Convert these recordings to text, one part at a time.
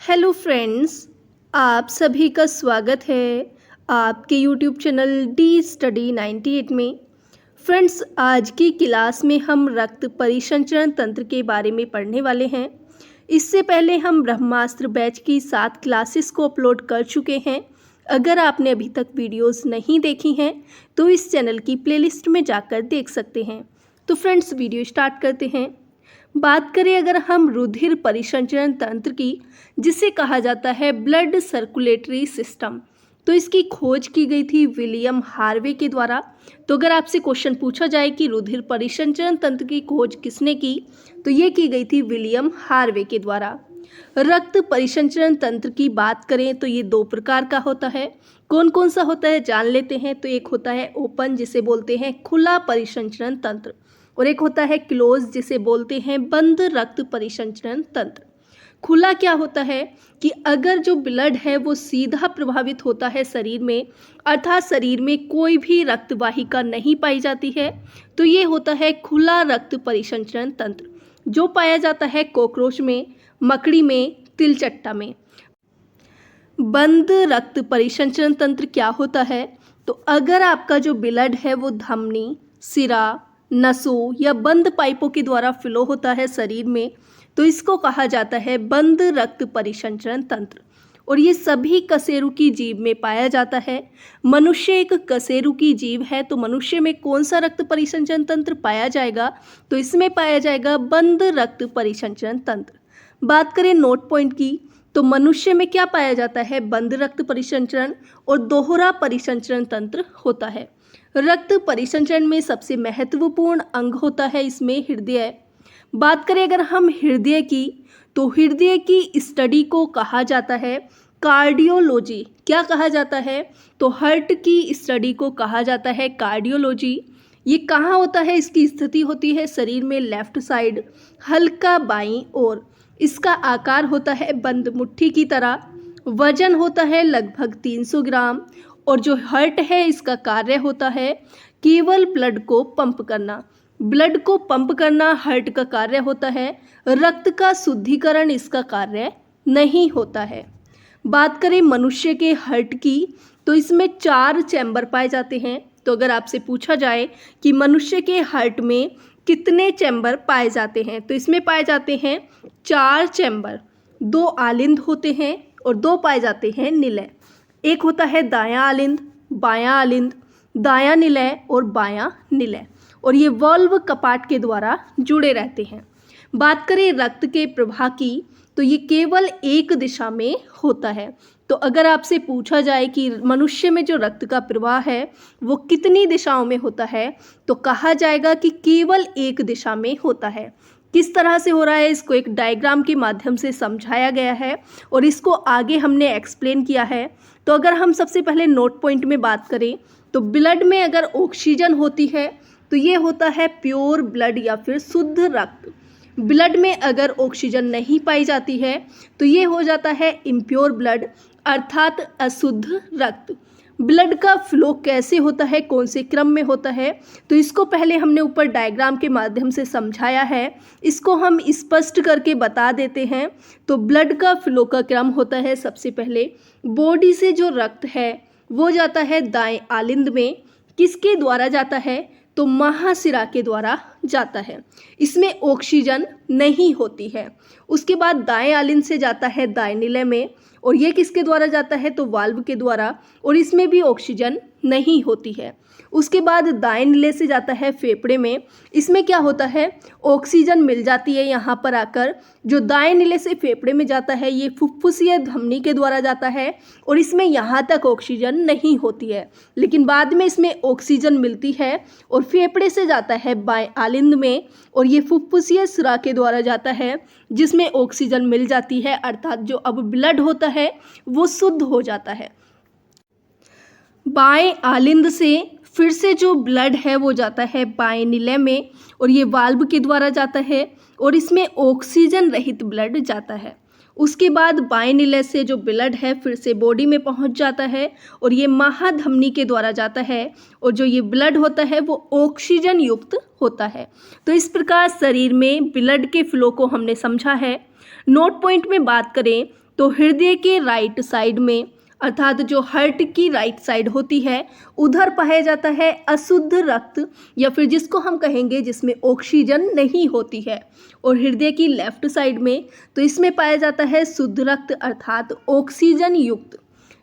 Hello friends, आप सभी का स्वागत है आपके यूट्यूब चैनल डी स्टडी 98 में। फ्रेंड्स, आज की क्लास में हम रक्त परिसंचरण तंत्र के बारे में पढ़ने वाले हैं। इससे पहले हम ब्रह्मास्त्र बैच की 7 क्लासेस को अपलोड कर चुके हैं। अगर आपने अभी तक वीडियोस नहीं देखी हैं तो इस चैनल की प्लेलिस्ट में जाकर देख सकते हैं। तो फ्रेंड्स, वीडियो स्टार्ट करते हैं। बात करें अगर हम रुधिर परिसंचरण तंत्र की, जिसे कहा जाता है ब्लड सर्कुलेटरी सिस्टम, तो इसकी खोज की गई थी विलियम हार्वे के द्वारा। तो अगर आपसे क्वेश्चन पूछा जाए कि रुधिर परिसंचरण तंत्र की खोज किसने की, तो ये की गई थी विलियम हार्वे के द्वारा। रक्त परिसंचरण तंत्र की बात करें तो ये 2 प्रकार का होता है। कौन कौन सा होता है जान लेते हैं। तो एक होता है ओपन, जिसे बोलते हैं खुला परिसंचरण तंत्र, और एक होता है क्लोज, जिसे बोलते हैं बंद रक्त परिसंचरण तंत्र। खुला क्या होता है कि अगर जो ब्लड है वो सीधा प्रभावित होता है शरीर में, अर्थात शरीर में कोई भी रक्त वाहिका नहीं पाई जाती है, तो ये होता है खुला रक्त परिसंचरण तंत्र, जो पाया जाता है कॉकरोच में, मकड़ी में, तिलचट्टा में। बंद रक्त परिसंचरण तंत्र क्या होता है, तो अगर आपका जो ब्लड है वो धमनी, सिरा, नसों या बंद पाइपों के द्वारा फ्लो होता है शरीर में, तो इसको कहा जाता है बंद रक्त परिसंचरण तंत्र। और ये सभी कशेरुकी जीव में पाया जाता है। मनुष्य एक कशेरुकी जीव है, तो मनुष्य में कौन सा रक्त परिसंचरण तंत्र पाया जाएगा, तो इसमें पाया जाएगा बंद रक्त परिसंचरण तंत्र। बात करें नोट पॉइंट की, तो मनुष्य में क्या पाया जाता है, बंद रक्त परिसंचरण और दोहरा परिसंचरण तंत्र होता है। रक्त परिसंचरण में सबसे महत्वपूर्ण अंग होता है इसमें हृदय। बात करें अगर हम हृदय की, तो हृदय की स्टडी को कहा जाता है कार्डियोलॉजी। क्या कहा जाता है, तो हार्ट की स्टडी को कहा जाता है कार्डियोलॉजी। ये कहाँ होता है, इसकी स्थिति होती है शरीर में लेफ्ट साइड, हल्का बाईं ओर। इसका आकार होता है बंद मुट्ठी की तरह। वजन होता है लगभग 300 ग्राम। और जो हार्ट है इसका कार्य होता है केवल ब्लड को पंप करना। ब्लड को पंप करना हार्ट का कार्य होता है, रक्त का शुद्धिकरण इसका कार्य नहीं होता है। बात करें मनुष्य के हार्ट की, तो इसमें 4 चैम्बर पाए जाते हैं। तो अगर आपसे पूछा जाए कि मनुष्य के हार्ट में कितने चैम्बर पाए जाते हैं, तो इसमें पाए जाते हैं 4 चैम्बर। 2 आलिंद होते हैं और 2 पाए जाते हैं निलय। एक होता है दायां आलिंद, बायां आलिंद, दायां निलय और बायां निलय, और ये वाल्व कपाट के द्वारा जुड़े रहते हैं। बात करें रक्त के प्रवाह की, तो ये केवल एक दिशा में होता है। तो अगर आपसे पूछा जाए कि मनुष्य में जो रक्त का प्रवाह है वो कितनी दिशाओं में होता है, तो कहा जाएगा कि केवल एक दिशा में होता है। किस तरह से हो रहा है, इसको एक डायग्राम के माध्यम से समझाया गया है और इसको आगे हमने एक्सप्लेन किया है। तो अगर हम सबसे पहले नोट पॉइंट में बात करें, तो ब्लड में अगर ऑक्सीजन होती है तो ये होता है प्योर ब्लड या फिर शुद्ध रक्त। ब्लड में अगर ऑक्सीजन नहीं पाई जाती है तो ये हो जाता है इम्प्योर ब्लड, अर्थात अशुद्ध रक्त। ब्लड का फ्लो कैसे होता है, कौन से क्रम में होता है, तो इसको पहले हमने ऊपर डायग्राम के माध्यम से समझाया है। इसको हम स्पष्ट करके बता देते हैं। तो ब्लड का फ्लो का क्रम होता है, सबसे पहले बॉडी से जो रक्त है वो जाता है दाएं आलिंद में। किसके द्वारा जाता है, तो महाशिरा के द्वारा जाता है। इसमें ऑक्सीजन नहीं होती है। उसके बाद दाएं आलिंद से जाता है दाएं निलय में, और ये किसके द्वारा जाता है, तो वाल्व के द्वारा, और इसमें भी ऑक्सीजन नहीं होती है। उसके बाद दाएं निलय से जाता है फेफड़े में। इसमें क्या होता है, ऑक्सीजन मिल जाती है यहाँ पर आकर। जो दाएं निलय से फेफड़े में जाता है ये फुफ्फुसीय धमनी के द्वारा जाता है, और इसमें यहाँ तक ऑक्सीजन नहीं होती है, लेकिन बाद में इसमें ऑक्सीजन मिलती है और फेफड़े से जाता है बाएं आलिंद में, और ये फुफ्फुसीय सिरा के द्वारा जाता है, जिसमें ऑक्सीजन मिल जाती है, अर्थात जो अब ब्लड होता है वो शुद्ध हो जाता है। बाएं आलिंद से फिर से जो ब्लड है वो जाता है बाएं निलय में, और ये वाल्व के द्वारा जाता है, और इसमें ऑक्सीजन रहित ब्लड जाता है। उसके बाद बाएं निलय से जो ब्लड है फिर से बॉडी में पहुंच जाता है, और ये महाधमनी के द्वारा जाता है, और जो ये ब्लड होता है वो ऑक्सीजन युक्त होता है। तो इस प्रकार शरीर में ब्लड के फ्लो को हमने समझा है। नोट पॉइंट में बात करें तो हृदय के राइट साइड में, अर्थात जो हार्ट की राइट साइड होती है, उधर पाया जाता है अशुद्ध रक्त, या फिर जिसको हम कहेंगे जिसमें ऑक्सीजन नहीं होती है। और हृदय की लेफ्ट साइड में, तो इसमें पाया जाता है शुद्ध रक्त, अर्थात ऑक्सीजन युक्त।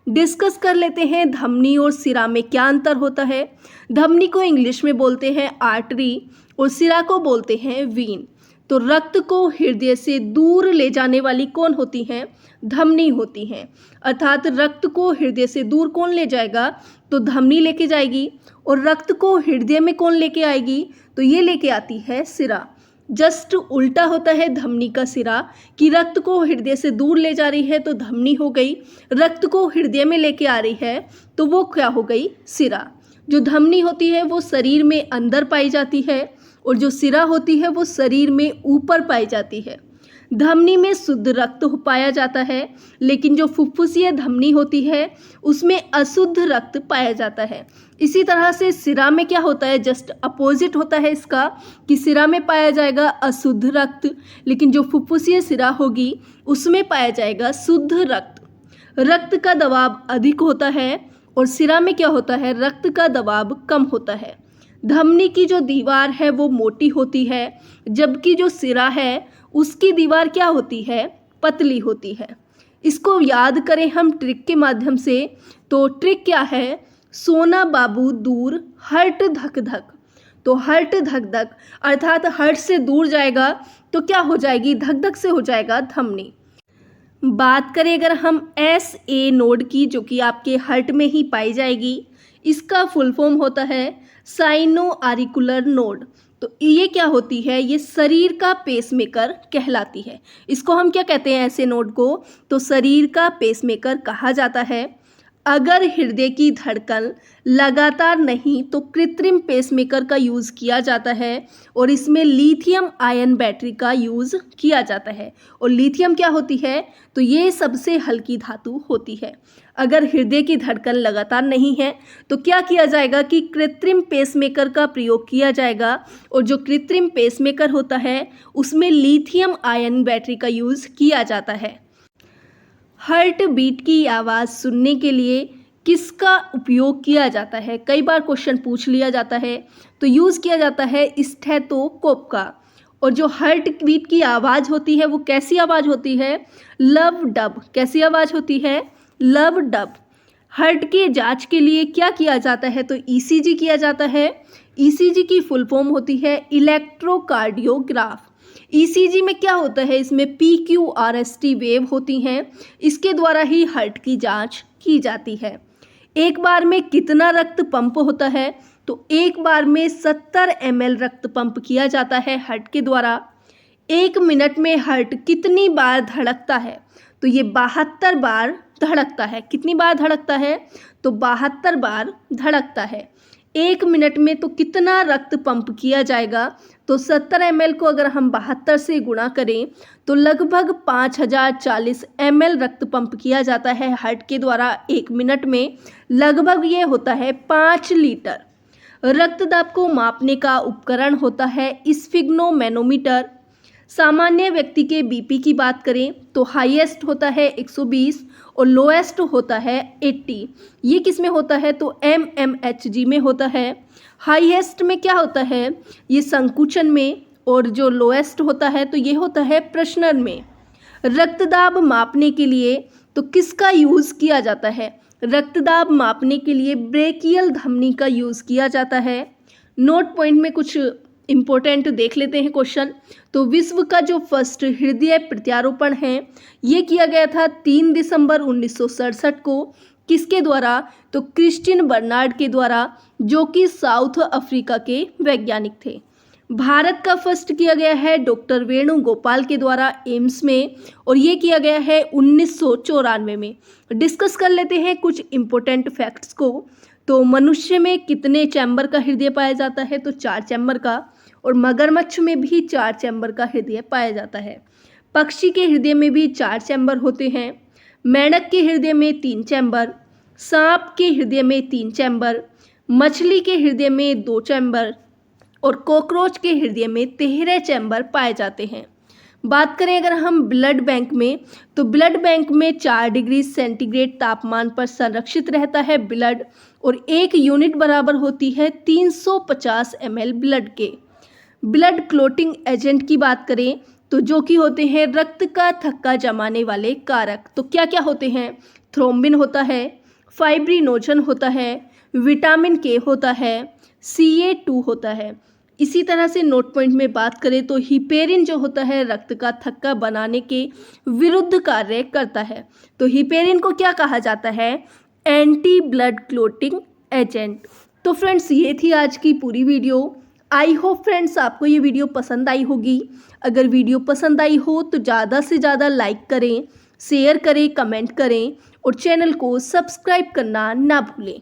डिस्कस कर लेते हैं धमनी और सिरा में क्या अंतर होता है। धमनी को इंग्लिश में बोलते हैं आर्टरी और सिरा को बोलते हैं वीन। तो रक्त को हृदय से दूर ले जाने वाली कौन होती हैं? धमनी होती हैं। अर्थात रक्त को हृदय से दूर कौन ले जाएगा? तो धमनी लेके जाएगी। और रक्त को हृदय में कौन लेके आएगी? तो ये लेके आती है सिरा। जस्ट उल्टा होता है धमनी का सिरा, कि रक्त को हृदय से दूर ले जा रही है तो धमनी हो गई, रक्त को हृदय में लेके आ रही है तो वो क्या हो गई? सिरा। जो धमनी होती है वो शरीर में अंदर पाई जाती है और जो सिरा होती है वो शरीर में ऊपर पाई जाती है। धमनी में शुद्ध रक्त पाया जाता है, लेकिन जो फुफ्फुसीय धमनी होती है उसमें अशुद्ध रक्त पाया जाता है। इसी तरह से सिरा में क्या होता है? जस्ट अपोजिट होता है इसका, कि सिरा में पाया जाएगा अशुद्ध रक्त, लेकिन जो फुफ्फुसीय सिरा होगी उसमें पाया जाएगा शुद्ध रक्त। रक्त का दबाव अधिक होता है और सिरा में क्या होता है? रक्त का दबाव कम होता है। धमनी की जो दीवार है वो मोटी होती है, जबकि जो सिरा है उसकी दीवार क्या होती है? पतली होती है। इसको याद करें हम ट्रिक के माध्यम से। तो ट्रिक क्या है? सोना बाबू दूर हर्ट धक धक। तो हर्ट धक धक अर्थात हर्ट से दूर जाएगा तो क्या हो जाएगी? धक धक से हो जाएगा धमनी। बात करें अगर हम SA नोड की, जो कि आपके हार्ट में ही पाई जाएगी, इसका फुल फॉर्म होता है साइनो आरिकुलर नोड। तो ये क्या होती है? ये शरीर का पेसमेकर कहलाती है। इसको हम क्या कहते हैं ऐसे नोड को? तो शरीर का पेसमेकर कहा जाता है। अगर हृदय की धड़कन लगातार नहीं तो कृत्रिम पेसमेकर का यूज़ किया जाता है और इसमें लिथियम आयन बैटरी का यूज़ किया जाता है। और लिथियम क्या होती है? तो ये सबसे हल्की धातु होती है। अगर हृदय की धड़कन लगातार नहीं है तो क्या किया जाएगा कि कृत्रिम पेसमेकर का प्रयोग किया जाएगा, और जो कृत्रिम पेसमेकर होता है उसमें लिथियम आयन बैटरी का यूज़ किया जाता है। हार्ट बीट की आवाज़ सुनने के लिए किसका उपयोग किया जाता है? कई बार क्वेश्चन पूछ लिया जाता है। तो यूज़ किया जाता है स्टेथोस्कोप का। और जो हार्ट बीट की आवाज़ होती है वो कैसी आवाज़ होती है? Love dub. कैसी आवाज़ होती है? Love dub. हार्ट की जांच के लिए क्या किया जाता है? तो ECG किया जाता है। ECG की फुल फॉर्म होती है इलेक्ट्रोकार्डियोग्राफ। ECG में क्या होता है? इसमें PQRST वेव होती हैं, इसके द्वारा ही हार्ट की जांच की जाती है। एक बार में कितना रक्त पंप होता है? तो एक बार में 70 ml रक्त पंप किया जाता है हार्ट के द्वारा। 1 मिनट में हार्ट कितनी बार धड़कता है? तो ये 72 बार धड़कता है। कितनी बार धड़कता है? तो 72 बार धड़कता है। 1 मिनट में तो कितना रक्त पंप किया जाएगा? तो 70 ml को अगर हम 72 से गुणा करें तो लगभग 5040 ml रक्त पंप किया जाता है हार्ट के द्वारा 1 मिनट में। लगभग ये होता है 5 लीटर। रक्तदाब को मापने का उपकरण होता है स्फिग्नोमेनोमीटर। सामान्य व्यक्ति के BP की बात करें तो हाईएस्ट होता है 120 और लोएस्ट होता है 80। ये किस में होता है? तो mmHg में होता है। हाईएस्ट में क्या होता है? ये संकुचन में, और जो लोएस्ट होता है तो ये होता है प्रश्नन में। रक्तदाब मापने के लिए तो किसका यूज़ किया जाता है? रक्तदाब मापने के लिए ब्रेकियल धमनी का यूज़ किया जाता है। नोट पॉइंट में कुछ इम्पोर्टेंट देख लेते हैं क्वेश्चन। तो विश्व का जो फर्स्ट हृदय प्रत्यारोपण है ये किया गया था 3 दिसंबर 1967 को। किसके द्वारा? तो क्रिस्टिन बर्नार्ड के द्वारा, जो कि साउथ अफ्रीका के वैज्ञानिक थे। भारत का फर्स्ट किया गया है डॉक्टर वेणुगोपाल के द्वारा एम्स में, और ये किया गया है 1994 में। डिस्कस कर लेते हैं कुछ इम्पोर्टेंट फैक्ट्स को। तो मनुष्य में कितने चैम्बर का हृदय पाया जाता है? तो 4 चैम्बर का। और मगरमच्छ में भी 4 चैम्बर का हृदय पाया जाता है। पक्षी के हृदय में भी 4 चैम्बर होते हैं। मेंढक के हृदय में 3 चैम्बर, सांप के हृदय में 3 चैम्बर, मछली के हृदय में 2 चैम्बर और कॉकरोच के हृदय में 13 चैम्बर पाए जाते हैं। बात करें अगर हम ब्लड बैंक में, तो ब्लड बैंक में 4 डिग्री सेंटीग्रेड तापमान पर संरक्षित रहता है ब्लड, और 1 यूनिट बराबर होती है 350 ml ब्लड के। ब्लड क्लोटिंग एजेंट की बात करें तो जो कि होते हैं रक्त का थक्का जमाने वाले कारक। तो क्या क्या होते हैं? थ्रोम्बिन होता है, फाइब्रिनोजन होता है, विटामिन के होता है, CA2 होता है। इसी तरह से नोट पॉइंट में बात करें तो हिपेरिन जो होता है रक्त का थक्का बनाने के विरुद्ध कार्य करता है। तो हिपेरिन को क्या कहा जाता है? Anti blood clotting agent. तो फ्रेंड्स ये थी आज की पूरी वीडियो। आई होप फ्रेंड्स आपको ये वीडियो पसंद आई होगी। अगर वीडियो पसंद आई हो तो ज़्यादा से ज़्यादा लाइक करें, शेयर करें, कमेंट करें और चैनल को सब्सक्राइब करना ना भूलें।